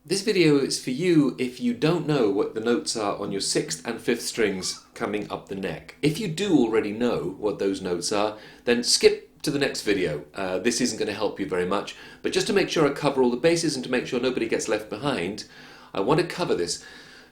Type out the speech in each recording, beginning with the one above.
This video is for you if you don't know what the notes are on your 6th and 5th strings coming up the neck. If you do already know what those notes are, then skip to the next video. This isn't going to help you very much, but just to make sure I cover all the bases and to make sure nobody gets left behind, I want to cover this.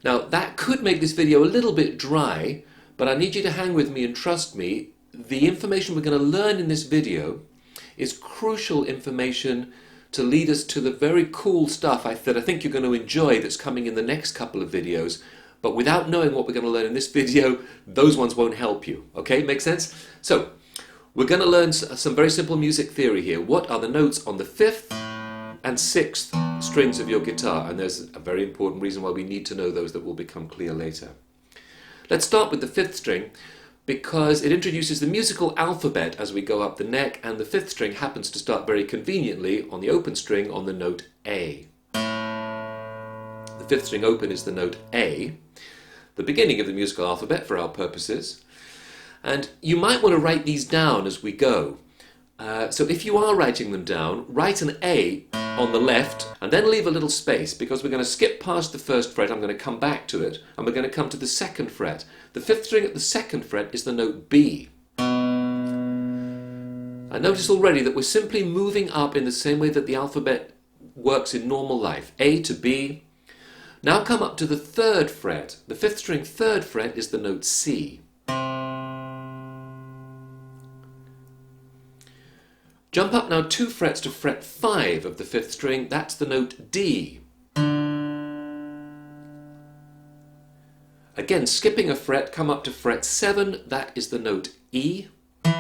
Now, that could make this video a little bit dry, but I need you to hang with me and trust me. The information we're going to learn in this video is crucial information to lead us to the very cool stuff that I think you're going to enjoy that's coming in the next couple of videos. But without knowing what we're going to learn in this video, those ones won't help you. Okay, make sense? So, we're going to learn some very simple music theory here. What are the notes on the 5th and 6th strings of your guitar? And there's a very important reason why we need to know those that will become clear later. Let's start with the 5th string, because it introduces the musical alphabet as we go up the neck, and the 5th string happens to start very conveniently on the open string on the note A. The 5th string open is the note A, the beginning of the musical alphabet for our purposes. And you might want to write these down as we go. So if you are writing them down, write an A on the left and then leave a little space, because we're going to skip past the 1st fret. I'm going to come back to it, and we're going to come to the 2nd fret. The 5th string at the 2nd fret is the note B. I notice already that we're simply moving up in the same way that the alphabet works in normal life. A to B. Now come up to the 3rd fret. The 5th string 3rd fret is the note C. Jump up now 2 frets to fret 5 of the 5th string. That's the note D. Again, skipping a fret, come up to fret 7. That is the note E. And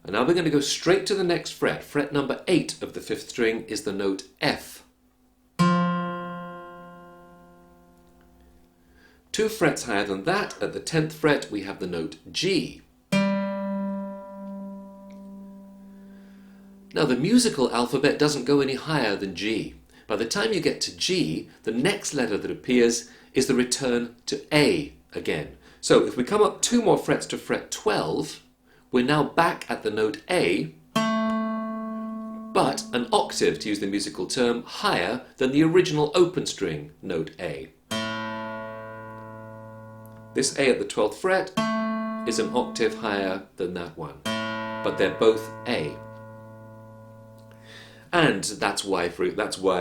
now we're going to go straight to the next fret. Fret number 8 of the 5th string is the note F. 2 frets higher than that, at the 10th fret, we have the note G. Now, the musical alphabet doesn't go any higher than G. By the time you get to G, the next letter that appears is the return to A again. So if we come up 2 more frets to fret 12, we're now back at the note A, but an octave, to use the musical term, higher than the original open string note A. This A at the 12th fret is an octave higher than that one, but they're both A. And that's why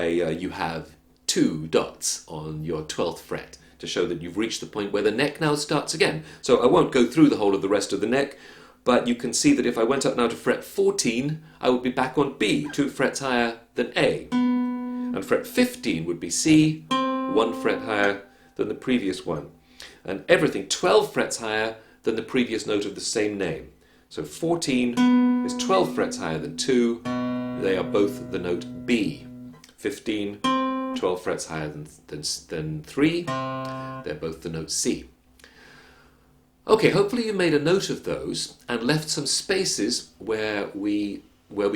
you have 2 dots on your 12th fret, to show that you've reached the point where the neck now starts again. So I won't go through the whole of the rest of the neck, but you can see that if I went up now to fret 14, I would be back on B, 2 frets higher than A. And fret 15 would be C, 1 fret higher than the previous one. And everything 12 frets higher than the previous note of the same name. So 14 is 12 frets higher than 2. They are both the note B. 15, 12 frets higher than 3. They're both the note C. Okay, hopefully you made a note of those and left some spaces where we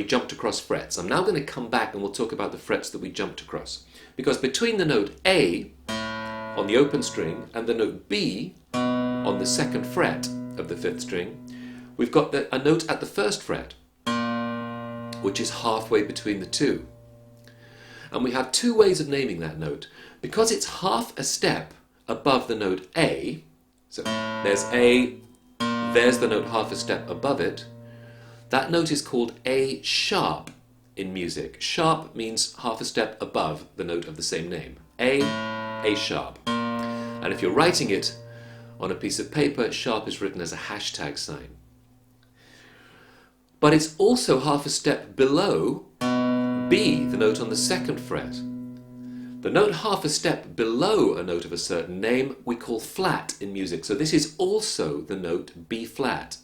jumped across frets. I'm now going to come back and we'll talk about the frets that we jumped across. Because between the note A on the open string and the note B on the 2nd fret of the 5th string, we've got a note at the 1st fret, which is halfway between the two. And we have 2 ways of naming that note. Because it's half a step above the note A, so there's A, there's the note half a step above it, that note is called A sharp in music. Sharp means half a step above the note of the same name. A sharp. And if you're writing it on a piece of paper, sharp is written as a hashtag sign. But it's also half a step below B, the note on the 2nd fret. The note half a step below a note of a certain name we call flat in music. So this is also the note B flat.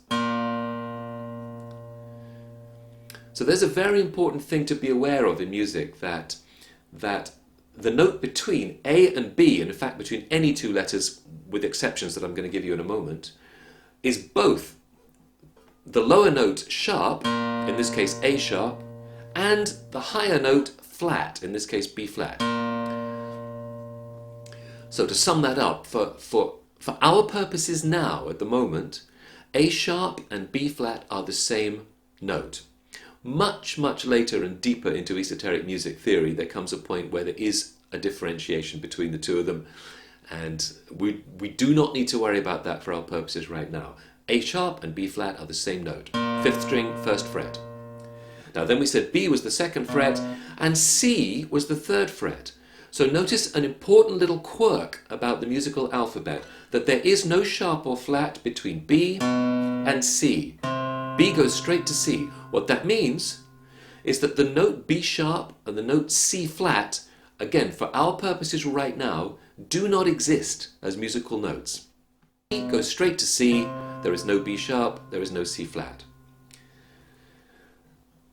So there's a very important thing to be aware of in music, that the note between A and B, and in fact between any 2 letters with exceptions that I'm going to give you in a moment, is both the lower note sharp, in this case A sharp, and the higher note flat, in this case B flat. So to sum that up, for our purposes now, at the moment, A sharp and B flat are the same note. Much, much later and deeper into esoteric music theory, there comes a point where there is a differentiation between the two of them, and we do not need to worry about that for our purposes right now. A sharp and B flat are the same note. 5th string, 1st fret. Now then we said B was the 2nd fret and C was the 3rd fret. So notice an important little quirk about the musical alphabet, that there is no sharp or flat between B and C. B goes straight to C. What that means is that the note B sharp and the note C flat, again, for our purposes right now, do not exist as musical notes. B goes straight to C, there is no B sharp, there is no C flat.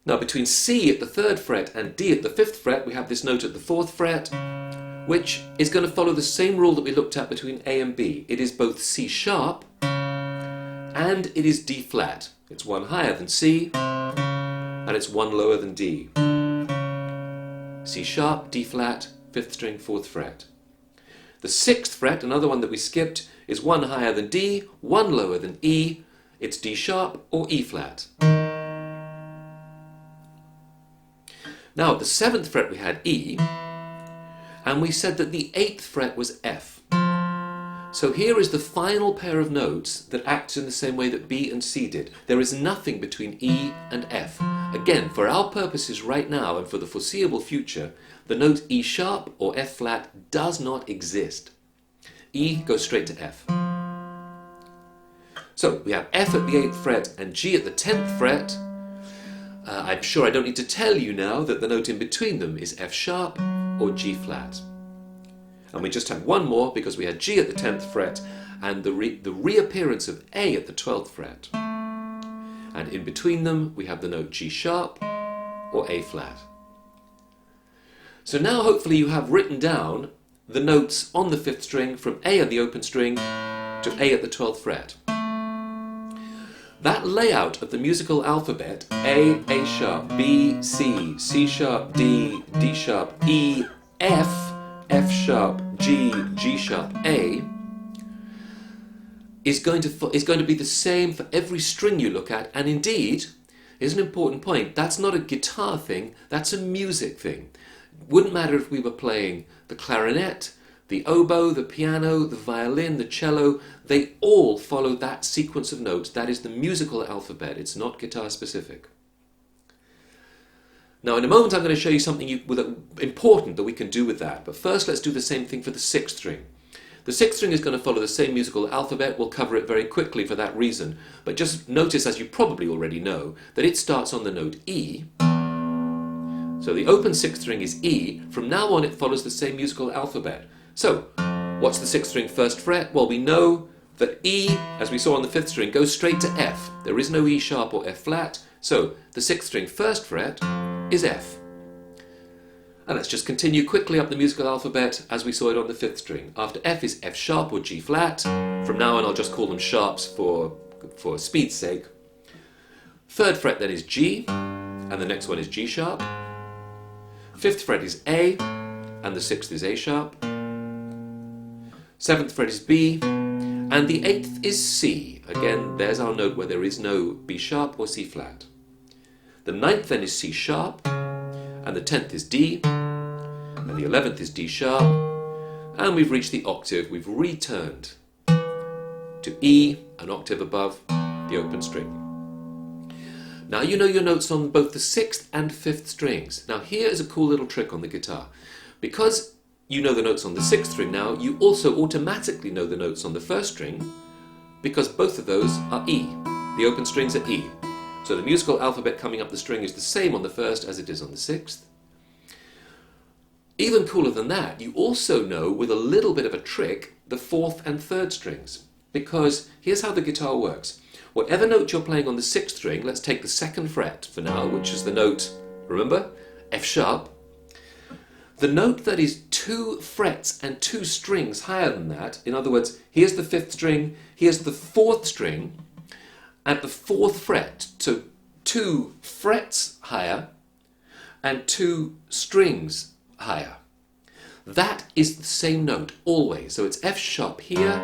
Now between C at the 3rd fret and D at the 5th fret, we have this note at the 4th fret, which is going to follow the same rule that we looked at between A and B. It is both C sharp and it is D flat. It's one higher than C and it's one lower than D. C sharp, D flat, 5th string, 4th fret. The 6th fret, another one that we skipped, is one higher than D, one lower than E. It's D sharp or E flat. Now at the 7th fret we had E, and we said that the 8th fret was F. So here is the final pair of notes that acts in the same way that B and C did. There is nothing between E and F. Again, for our purposes right now and for the foreseeable future, the note E sharp or F flat does not exist. E goes straight to F. So we have F at the 8th fret and G at the 10th fret. I'm sure I don't need to tell you now that the note in between them is F sharp or G flat. And we just had one more because we had G at the 10th fret and the reappearance of A at the 12th fret. And in between them we have the note G sharp or A flat. So now hopefully you have written down the notes on the 5th string from A at the open string to A at the 12th fret. That layout of the musical alphabet, A sharp, B, C, C sharp, D, D sharp, E, F, F sharp, G, G sharp, A, is going to be the same for every string you look at, and indeed, here's an important point, that's not a guitar thing, that's a music thing. Wouldn't matter if we were playing the clarinet, the oboe, the piano, the violin, the cello, they all follow that sequence of notes. That is the musical alphabet. It's not guitar specific. Now in a moment I'm going to show you something important that we can do with that. But first let's do the same thing for the 6th string. The 6th string is going to follow the same musical alphabet. We'll cover it very quickly for that reason. But just notice, as you probably already know, that it starts on the note E. So the open 6th string is E. From now on it follows the same musical alphabet. So, what's the 6th string 1st fret? Well, we know that E, as we saw on the 5th string, goes straight to F. There is no E sharp or F flat, so the 6th string 1st fret is F. And let's just continue quickly up the musical alphabet as we saw it on the 5th string. After F is F sharp or G flat. From now on I'll just call them sharps for speed's sake. 3rd fret then is G, and the next one is G sharp. 5th fret is A, and the 6th is A sharp. 7th fret is B, and the 8th is C. Again, there's our note where there is no B sharp or C flat. The 9th then is C sharp, and the 10th is D, and the 11th is D sharp, and we've reached the octave. We've returned to E, an octave above the open string. Now you know your notes on both the 6th and 5th strings. Now here is a cool little trick on the guitar. Because you know the notes on the 6th string now, you also automatically know the notes on the 1st string, because both of those are E. The open strings are E. So the musical alphabet coming up the string is the same on the 1st as it is on the 6th. Even cooler than that, you also know, with a little bit of a trick, the 4th and 3rd strings. Because here's how the guitar works. Whatever note you're playing on the 6th string, let's take the 2nd fret for now, which is the note, remember, F sharp. The note that is 2 frets and 2 strings higher than that, in other words, here's the 5th string, here's the 4th string, at the 4th fret, so 2 frets higher and 2 strings higher. That is the same note always. So it's F sharp here,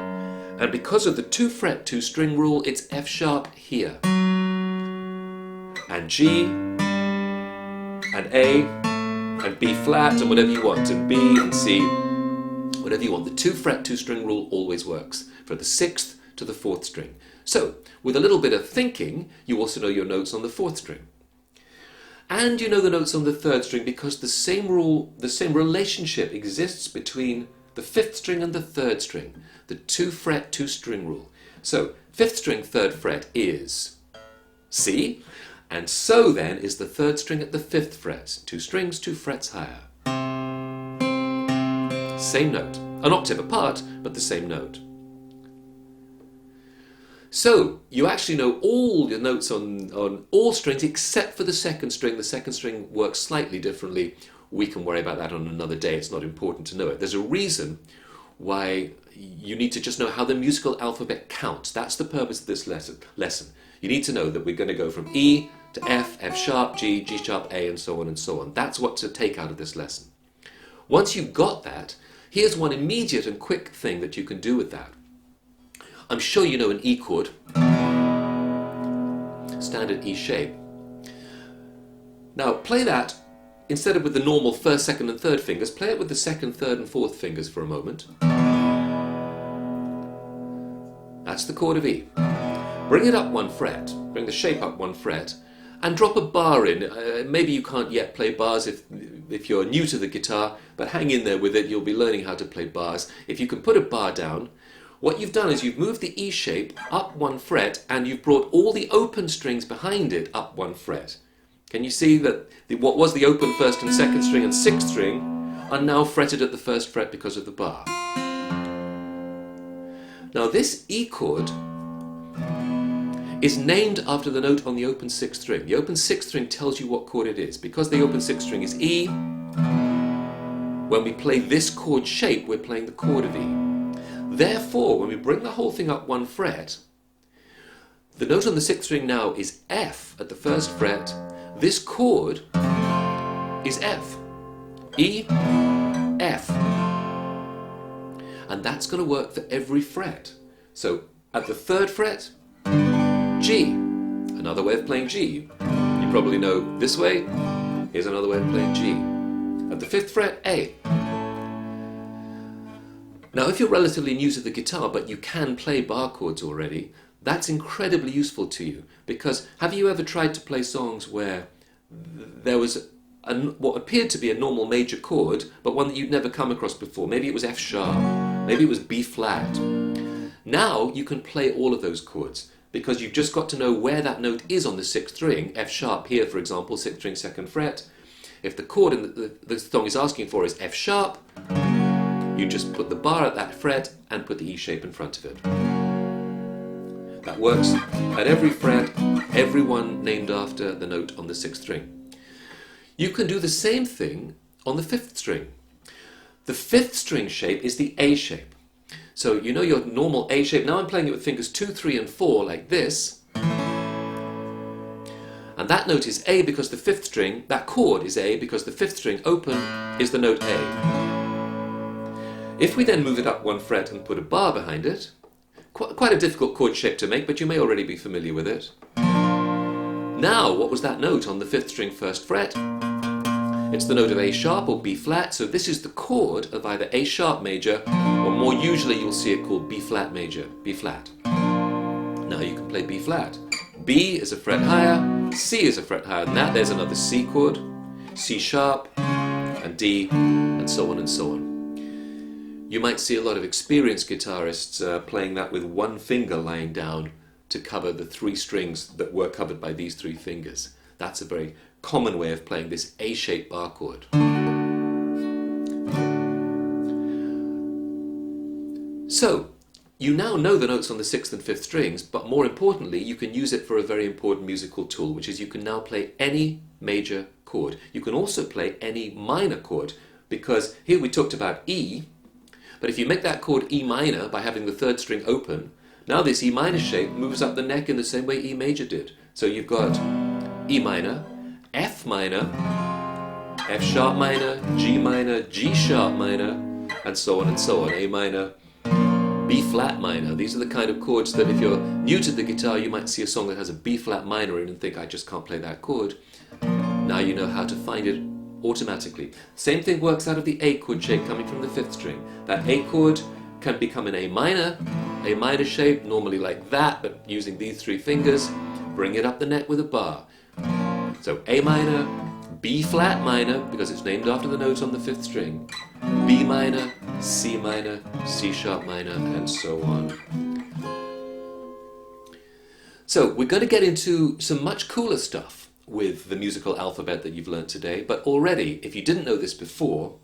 and because of the 2 fret 2 string rule, it's F sharp here. And G, and A and B flat and whatever you want, and B and C, whatever you want. The 2 fret 2 string rule always works for the 6th to the 4th string. So with a little bit of thinking, you also know your notes on the 4th string. And you know the notes on the 3rd string because the same rule, the same relationship exists between the 5th string and the 3rd string. The 2 fret 2 string rule. So 5th string 3rd fret is C, and so then is the 3rd string at the 5th fret. 2 strings, 2 frets higher. Same note. An octave apart, but the same note. So you actually know all your notes on all strings except for the 2nd string. The 2nd string works slightly differently. We can worry about that on another day. It's not important to know it. There's a reason why you need to just know how the musical alphabet counts. That's the purpose of this lesson. You need to know that we're going to go from E to F, F sharp, G, G sharp, A, and so on and so on. That's what to take out of this lesson. Once you've got that, here's one immediate and quick thing that you can do with that. I'm sure you know an E chord, standard E shape. Now play that, instead of with the normal 1st, 2nd and 3rd fingers, play it with the 2nd, 3rd and 4th fingers for a moment. That's the chord of E. Bring it up 1 fret, bring the shape up 1 fret, and drop a bar in. Maybe you can't yet play bars if you're new to the guitar, but hang in there with it, you'll be learning how to play bars. If you can put a bar down, what you've done is you've moved the E shape up 1 fret and you've brought all the open strings behind it up 1 fret. Can you see that what was the open 1st and 2nd string and 6th string are now fretted at the 1st fret because of the bar? Now this E chord is named after the note on the open 6th string. The open 6th string tells you what chord it is. Because the open 6th string is E, when we play this chord shape, we're playing the chord of E. Therefore, when we bring the whole thing up 1 fret, the note on the 6th string now is F at the 1st fret. This chord is F. E, F. And that's going to work for every fret. So at the 3rd fret, G. Another way of playing G. You probably know this way. Here's another way of playing G. At the 5th fret, A. Now, if you're relatively new to the guitar, but you can play bar chords already, that's incredibly useful to you. Because have you ever tried to play songs where there was what appeared to be a normal major chord, but one that you'd never come across before? Maybe it was F sharp, maybe it was B flat. Now you can play all of those chords because you've just got to know where that note is on the 6th string. F sharp here, for example, 6th string, 2nd fret. If the chord the song is asking for is F sharp, you just put the bar at that fret and put the E shape in front of it. That works at every fret, every one named after the note on the 6th string. You can do the same thing on the 5th string. The 5th string shape is the A shape. So you know your normal A shape. Now I'm playing it with fingers 2, 3 and 4 like this. And that note is A because the 5th string, that chord is A because the 5th string open is the note A. If we then move it up 1 fret and put a bar behind it, quite a difficult chord shape to make, but you may already be familiar with it. Now, what was that note on the 5th string 1st fret? It's the note of A sharp or B flat, so this is the chord of either A sharp major, or more usually you'll see it called B flat major, B flat. Now you can play B flat. B is a fret higher, C is a fret higher than that, there's another C chord, C sharp, and D, and so on and so on. You might see a lot of experienced guitarists playing that with 1 finger lying down to cover the 3 strings that were covered by these 3 fingers. That's a very common way of playing this A-shaped bar chord. So, you now know the notes on the 6th and 5th strings, but more importantly, you can use it for a very important musical tool, which is you can now play any major chord. You can also play any minor chord, because here we talked about E, but if you make that chord E minor by having the 3rd string open, now this E minor shape moves up the neck in the same way E major did. So you've got E minor, F minor, F sharp minor, G minor, G sharp minor, and so on, A minor, B flat minor. These are the kind of chords that if you're new to the guitar, you might see a song that has a B flat minor in and think, I just can't play that chord. Now you know how to find it automatically. Same thing works out of the A chord shape coming from the 5th string. That A chord can become an A minor shape, normally like that, but using these 3 fingers. Bring it up the neck with a bar. So A minor, B flat minor, because it's named after the note on the 5th string, B minor, C sharp minor, and so on. So we're going to get into some much cooler stuff with the musical alphabet that you've learnt today, but already, if you didn't know this before,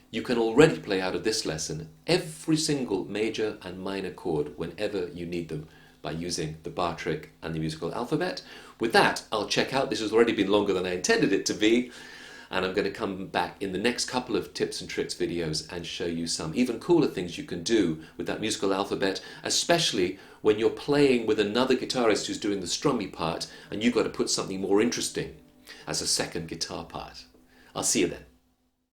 you can already play out of this lesson every single major and minor chord whenever you need them by using the bar trick and the musical alphabet. With that, I'll check out. This has already been longer than I intended it to be, and I'm going to come back in the next couple of tips and tricks videos and show you some even cooler things you can do with that musical alphabet, especially when you're playing with another guitarist who's doing the strummy part and you've got to put something more interesting as a second guitar part. I'll see you then.